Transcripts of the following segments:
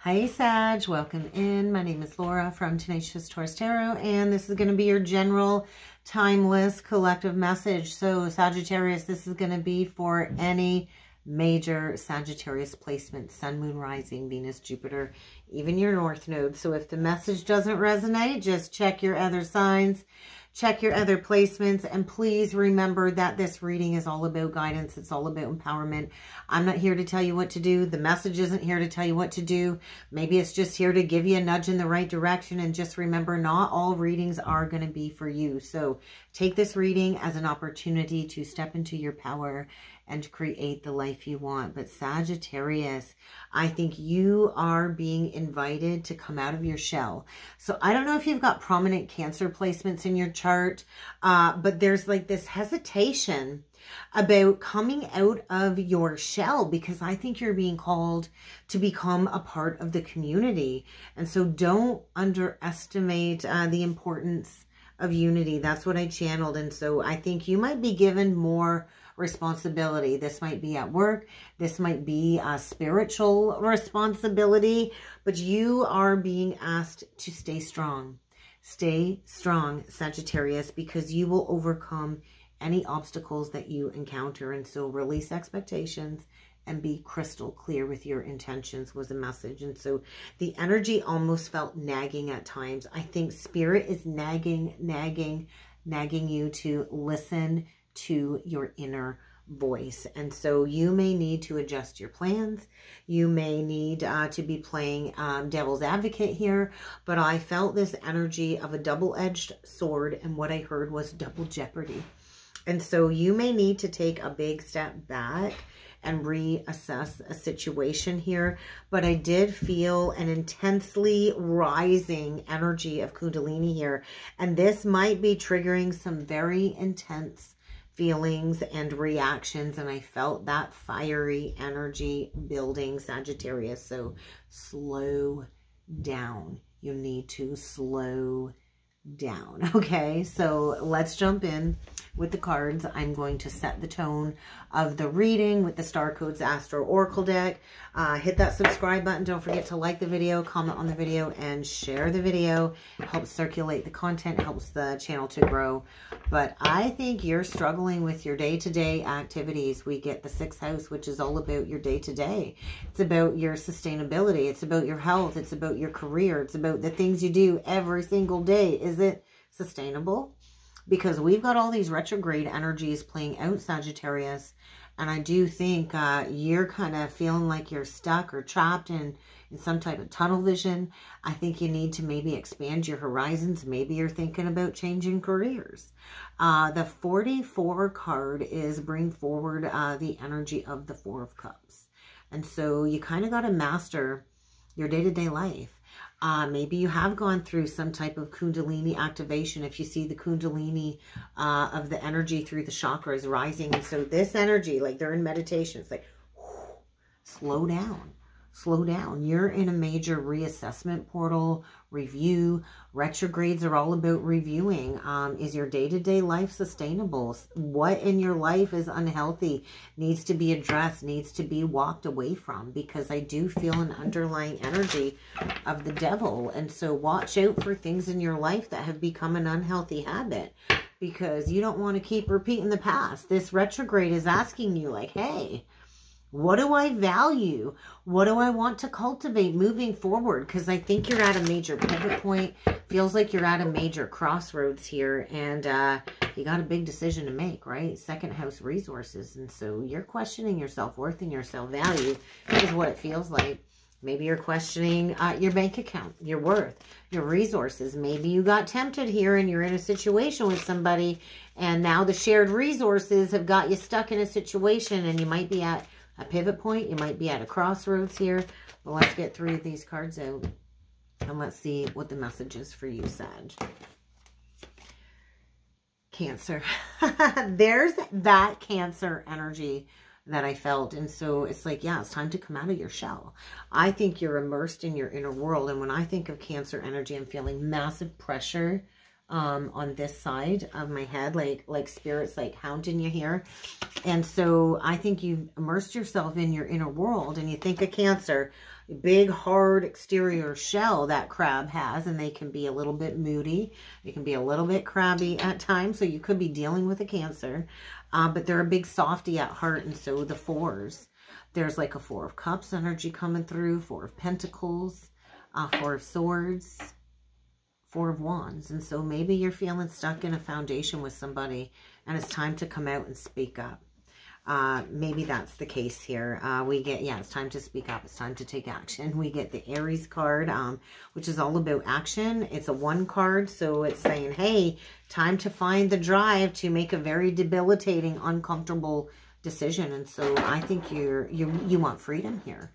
Hi Sag, welcome in. My name is Laura from Tenacious Taurus Tarot, and this is going to be your general timeless collective message. So Sagittarius, this is going to be for any major Sagittarius placement, Sun, Moon, Rising, Venus, Jupiter, even your North Node. So if the message doesn't resonate, just check your other signs. Check your other placements, and please remember that this reading is all about guidance. It's all about empowerment. I'm not here to tell you what to do. The message isn't here to tell you what to do. Maybe it's just here to give you a nudge in the right direction. And just remember, not all readings are going to be for you. So take this reading as an opportunity to step into your power and create the life you want. But Sagittarius, I think you are being invited to come out of your shell. So I don't know if you've got prominent Cancer placements in your chart, but there's like this hesitation about coming out of your shell, because I think you're being called to become a part of the community. And so don't underestimate the importance of unity. That's what I channeled. And so I think you might be given more responsibility. This might be at work. This might be a spiritual responsibility, but you are being asked to stay strong. Stay strong, Sagittarius, because you will overcome any obstacles that you encounter. And so release expectations and be crystal clear with your intentions was a message. And so the energy almost felt nagging at times. I think Spirit is nagging you to listen to your inner voice. And so you may need to adjust your plans. You may need to be playing devil's advocate here, but I felt this energy of a double-edged sword, and what I heard was double jeopardy. And so you may need to take a big step back and reassess a situation here. But I did feel an intensely rising energy of Kundalini here, and this might be triggering some very intense feelings and reactions, and I felt that fiery energy building, Sagittarius. So slow down. You need to slow down. Okay, so let's jump in with the cards. I'm going to set the tone of the reading with the Star Codes Astro Oracle deck. Hit that subscribe button. Don't forget to like the video, comment on the video, and share the video. It helps circulate the content, helps the channel to grow. But I think you're struggling with your day-to-day activities. We get the 6th house, which is all about your day-to-day. It's about your sustainability. It's about your health. It's about your career. It's about the things you do every single day. Is it sustainable? Because we've got all these retrograde energies playing out, Sagittarius. And I do think you're kind of feeling like you're stuck or trapped in some type of tunnel vision. I think you need to maybe expand your horizons. Maybe you're thinking about changing careers. The 44 card is bring forward the energy of the 4 of Cups. And so you kind of got to master your day-to-day life. Maybe you have gone through some type of Kundalini activation. If you see the Kundalini of the energy through the chakras rising. And so this energy, like they're in meditation, it's like, whoo, slow down. Slow down. You're in a major reassessment portal, review. Retrogrades are all about reviewing. Is your day-to-day life sustainable? What in your life is unhealthy, needs to be addressed, needs to be walked away from? Because I do feel an underlying energy of the devil. And so watch out for things in your life that have become an unhealthy habit, because you don't want to keep repeating the past. This retrograde is asking you like, hey, what do I value? What do I want to cultivate moving forward? Because I think you're at a major pivot point. Feels like you're at a major crossroads here. And you got a big decision to make, right? 2nd house resources. And so you're questioning your self-worth and your self-value. This is what it feels like. Maybe you're questioning your bank account, your worth, your resources. Maybe you got tempted here and you're in a situation with somebody, and now the shared resources have got you stuck in a situation, and you might be at a pivot point. You might be at a crossroads here. But let's get 3 of these cards out, and let's see what the message is for you, Sag. Cancer. There's that Cancer energy that I felt. And so it's like, yeah, it's time to come out of your shell. I think you're immersed in your inner world. And when I think of Cancer energy, I'm feeling massive pressure on this side of my head, like spirits like hounding you here. And so I think you've immersed yourself in your inner world, and you think of Cancer, big hard exterior shell that crab has, and they can be a little bit moody. They can be a little bit crabby at times, so you could be dealing with a Cancer, but they're a big softy at heart. And so the fours, there's like a Four of Cups energy coming through, Four of Pentacles, Four of Swords, Four of Wands. And so maybe you're feeling stuck in a foundation with somebody, and it's time to come out and speak up. Maybe that's the case here. We get, yeah, it's time to speak up. It's time to take action. We get the Aries card, which is all about action. It's a 1 card. So it's saying, hey, time to find the drive to make a very debilitating, uncomfortable decision. And so I think you want freedom here.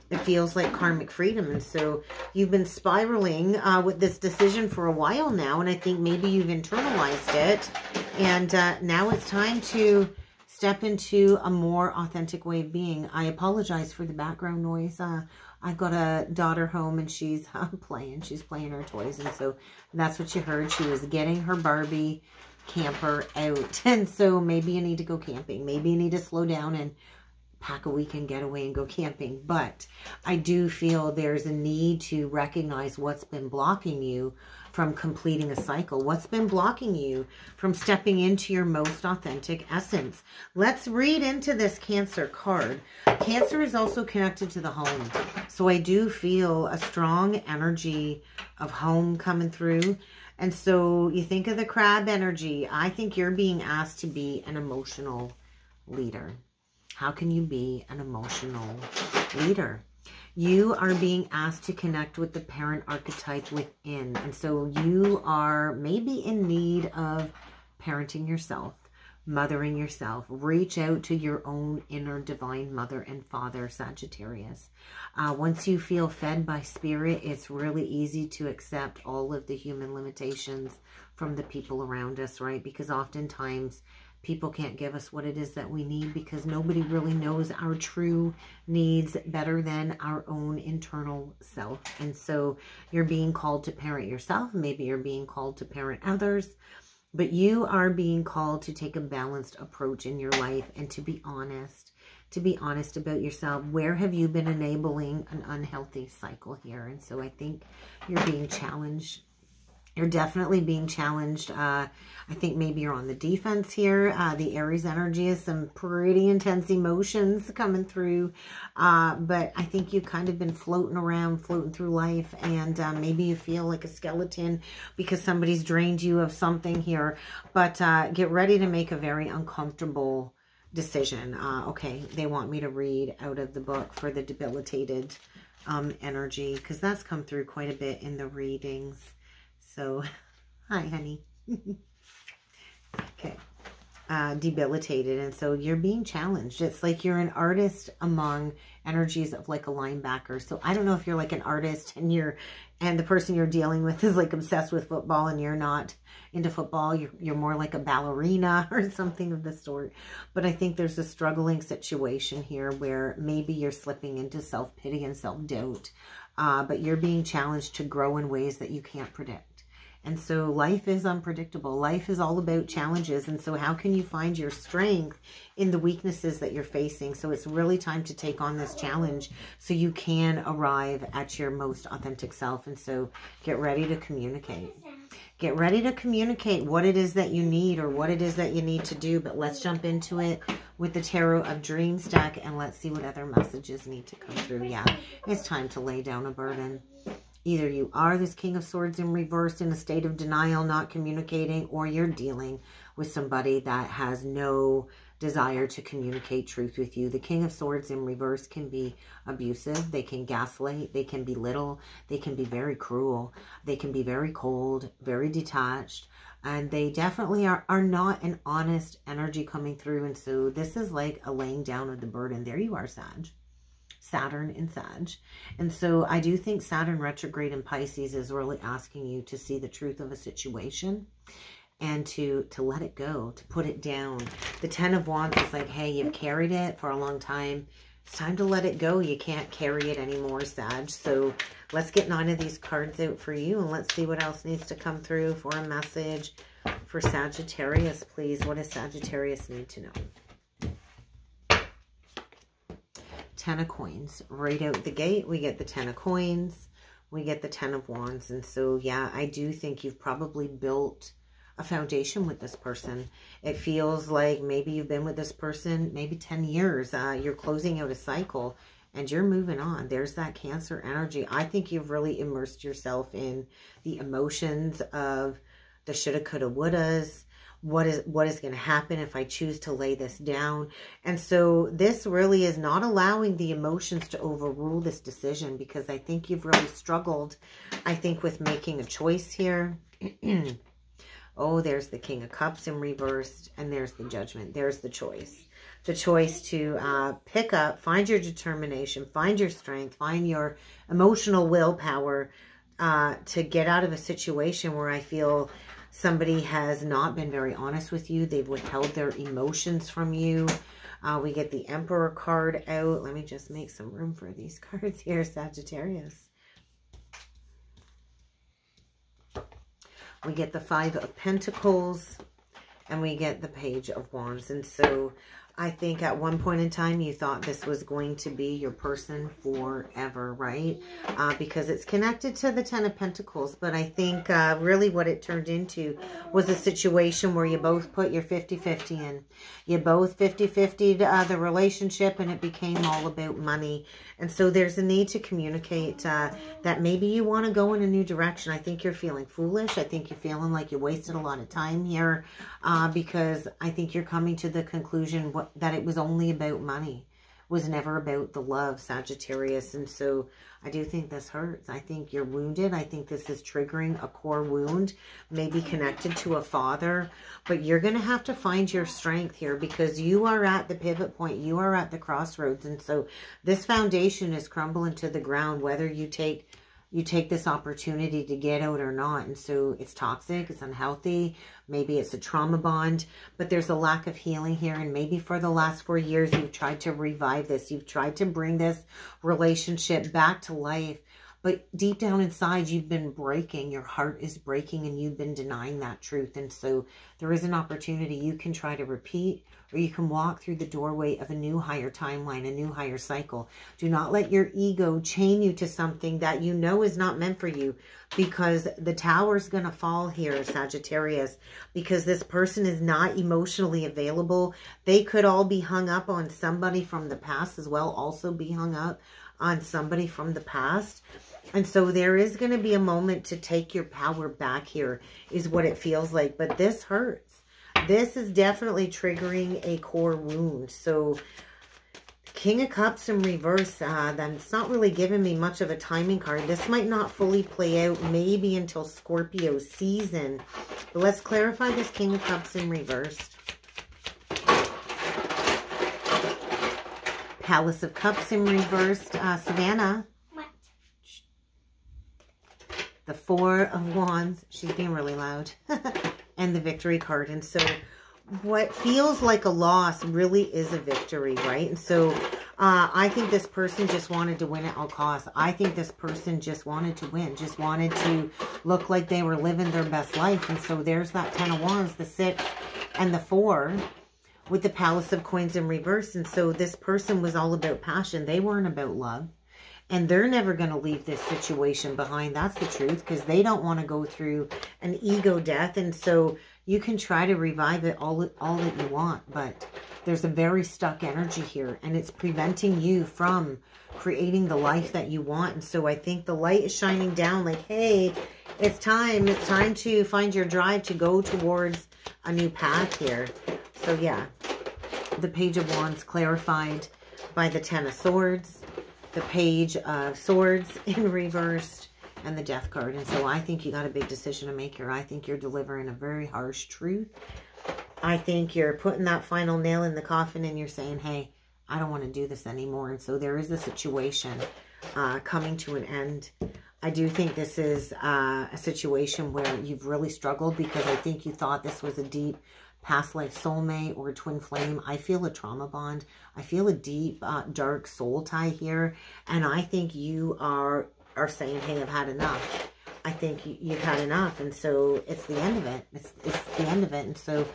It feels like karmic freedom. And so you've been spiraling with this decision for a while now. And I think maybe you've internalized it. And now it's time to step into a more authentic way of being. I apologize for the background noise. I've got a daughter home, and she's playing. She's playing her toys. And so that's what you heard. She was getting her Barbie camper out. And so maybe you need to go camping. Maybe you need to slow down and pack a weekend getaway and go camping. But I do feel there's a need to recognize what's been blocking you from completing a cycle. What's been blocking you from stepping into your most authentic essence? Let's read into this Cancer card. Cancer is also connected to the home. So I do feel a strong energy of home coming through. And so you think of the crab energy. I think you're being asked to be an emotional leader. How can you be an emotional leader? You are being asked to connect with the parent archetype within. And so you are maybe in need of parenting yourself, mothering yourself. Reach out to your own inner divine mother and father, Sagittarius. Once you feel fed by spirit, it's really easy to accept all of the human limitations from the people around us, right? Because oftentimes people can't give us what it is that we need, because nobody really knows our true needs better than our own internal self. And so you're being called to parent yourself. Maybe you're being called to parent others, but you are being called to take a balanced approach in your life and to be honest about yourself. Where have you been enabling an unhealthy cycle here? And so I think you're being challenged. You're definitely being challenged. I think maybe you're on the defense here. The Aries energy is some pretty intense emotions coming through. But I think you've kind of been floating around, floating through life. And maybe you feel like a skeleton because somebody's drained you of something here. But get ready to make a very uncomfortable decision. Okay, they want me to read out of the book for the debilitated energy, because that's come through quite a bit in the readings. So, hi, honey. Okay. Debilitated. And so you're being challenged. It's like you're an artist among energies of like a linebacker. So I don't know if you're like an artist and the person you're dealing with is like obsessed with football and you're not into football. You're more like a ballerina or something of the sort. But I think there's a struggling situation here where maybe you're slipping into self-pity and self-doubt. But you're being challenged to grow in ways that you can't predict. And so life is unpredictable. Life is all about challenges. And so how can you find your strength in the weaknesses that you're facing? So it's really time to take on this challenge so you can arrive at your most authentic self. And so get ready to communicate. Get ready to communicate what it is that you need or what it is that you need to do. But let's jump into it with the Tarot of Dreams deck and let's see what other messages need to come through. Yeah, it's time to lay down a burden. Either you are this King of Swords in reverse in a state of denial, not communicating, or you're dealing with somebody that has no desire to communicate truth with you. The King of Swords in reverse can be abusive. They can gaslight. They can belittle. They can be very cruel. They can be very cold, very detached. And they definitely are not an honest energy coming through. And so this is like a laying down of the burden. There you are, Sag. Saturn in Sag. And so I do think Saturn retrograde in Pisces is really asking you to see the truth of a situation and to let it go, to put it down. The Ten of Wands is like, hey, you've carried it for a long time. It's time to let it go. You can't carry it anymore, Sag. So let's get 9 of these cards out for you, and let's see what else needs to come through for a message for Sagittarius, please. What does Sagittarius need to know? 10 of coins. Right out the gate, we get the 10 of coins. We get the 10 of wands. And so, yeah, I do think you've probably built a foundation with this person. It feels like maybe you've been with this person maybe 10 years. You're closing out a cycle and you're moving on. There's that Cancer energy. I think you've really immersed yourself in the emotions of the shoulda, coulda, wouldas. What is going to happen if I choose to lay this down? And so this really is not allowing the emotions to overrule this decision, because I think you've really struggled, I think, with making a choice here. Oh, there's the King of Cups in reversed, and there's the Judgment. There's the choice. The choice to pick up, find your determination, find your strength, find your emotional willpower to get out of a situation where I feel somebody has not been very honest with you. They've withheld their emotions from you. We get the Emperor card out. Let me just make some room for these cards here, Sagittarius. We get the 5 of Pentacles, and we get the Page of Wands. And so I think at one point in time you thought this was going to be your person forever, right? Because it's connected to the 10 of Pentacles. But I think really what it turned into was a situation where you both put your 50-50 in. You both 50-50'd the relationship, and it became all about money. And so there's a need to communicate that maybe you want to go in a new direction. I think you're feeling foolish. I think you're feeling like you wasted a lot of time here because I think you're coming to the conclusion that it was only about money. It was never about the love, Sagittarius. And so I do think this hurts. I think you're wounded. I think this is triggering a core wound, maybe connected to a father. But you're going to have to find your strength here, because you are at the pivot point. You are at the crossroads. And so this foundation is crumbling to the ground, whether you take this opportunity to get out or not. And so it's toxic, it's unhealthy, maybe it's a trauma bond, but there's a lack of healing here. And maybe for the last 4 years, you've tried to revive this. You've tried to bring this relationship back to life. But deep down inside, you've been breaking. Your heart is breaking, and you've been denying that truth. And so there is an opportunity. You can try to repeat, or you can walk through the doorway of a new higher timeline, a new higher cycle. Do not let your ego chain you to something that you know is not meant for you, because the tower is going to fall here, Sagittarius, because this person is not emotionally available. They could all be hung up on somebody from the past as well, also be hung up on somebody from the past. And so there is going to be a moment to take your power back here, is what it feels like. But this hurts. This is definitely triggering a core wound. So King of Cups in reverse, then it's not really giving me much of a timing card. This might not fully play out maybe until Scorpio season. But let's clarify this King of Cups in reverse. Palace of Cups in reversed. Savannah. What? The 4 of Wands. She's being really loud. And the Victory card. And so what feels like a loss really is a victory, right? And so I think this person just wanted to win at all costs. I think this person just wanted to win. Just wanted to look like they were living their best life. And so there's that 10 of Wands, the 6 and the 4. With the Palace of Coins in reverse. And so this person was all about passion. They weren't about love. And they're never going to leave this situation behind. That's the truth, because they don't want to go through an ego death. And so you can try to revive it all that you want. But there's a very stuck energy here. And it's preventing you from creating the life that you want. And so I think the light is shining down like, hey, it's time. It's time to find your drive to go towards a new path here. So yeah, the Page of Wands clarified by the 10 of Swords, the Page of Swords in reversed, and the Death card. And so I think you got a big decision to make here. I think you're delivering a very harsh truth. I think you're putting that final nail in the coffin, and you're saying, hey, I don't want to do this anymore. And so there is a situation coming to an end. I do think this is a situation where you've really struggled, because I think you thought this was a deep past life soulmate or twin flame. I feel a trauma bond. I feel a deep, dark soul tie here. And I think you are saying, hey, I've had enough. I think you've had enough. And so it's the end of it. It's the end of it. And so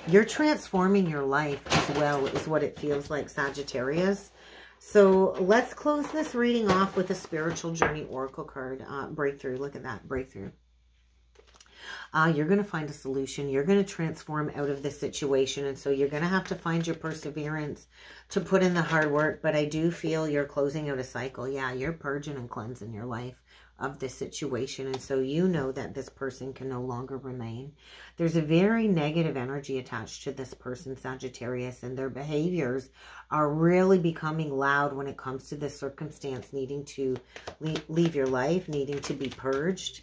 you're transforming your life as well, is what it feels like, Sagittarius. So let's close this reading off with a spiritual journey oracle card. Breakthrough. Look at that. Breakthrough. You're going to find a solution. You're going to transform out of this situation. And so you're going to have to find your perseverance to put in the hard work. But I do feel you're closing out a cycle. Yeah, you're purging and cleansing your life of this situation. And so you know that this person can no longer remain. There's a very negative energy attached to this person, Sagittarius, and their behaviors are really becoming loud when it comes to this circumstance, needing to leave your life, needing to be purged.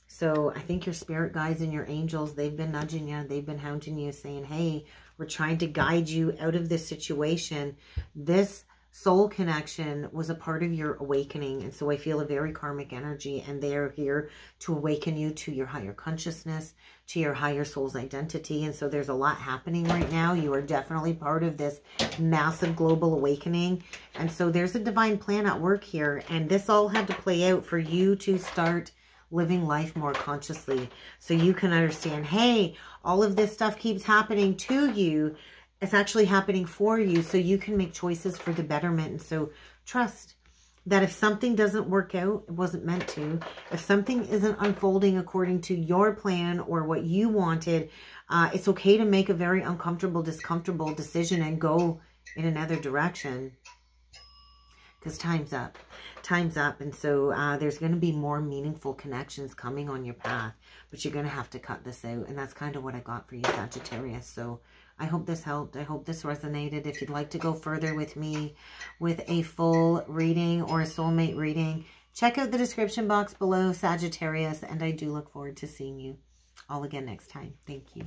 So I think your spirit guides and your angels, they've been nudging you. They've been hounding you, saying, hey, we're trying to guide you out of this situation. This soul connection was a part of your awakening. And so I feel a very karmic energy, and they are here to awaken you to your higher consciousness, to your higher soul's identity. And so there's a lot happening right now. You are definitely part of this massive global awakening. And so there's a divine plan at work here. And this all had to play out for you to start living life more consciously, so you can understand, hey, all of this stuff keeps happening to you. It's actually happening for you, so you can make choices for the betterment. And so trust that if something doesn't work out, it wasn't meant to. If something isn't unfolding according to your plan or what you wanted, it's okay to make a very uncomfortable, discomfortable decision and go in another direction. Because time's up. Time's up. And so there's going to be more meaningful connections coming on your path. But you're going to have to cut this out. And that's kind of what I got for you, Sagittarius. So I hope this helped. I hope this resonated. If you'd like to go further with me with a full reading or a soulmate reading, check out the description box below, Sagittarius. And I do look forward to seeing you all again next time. Thank you.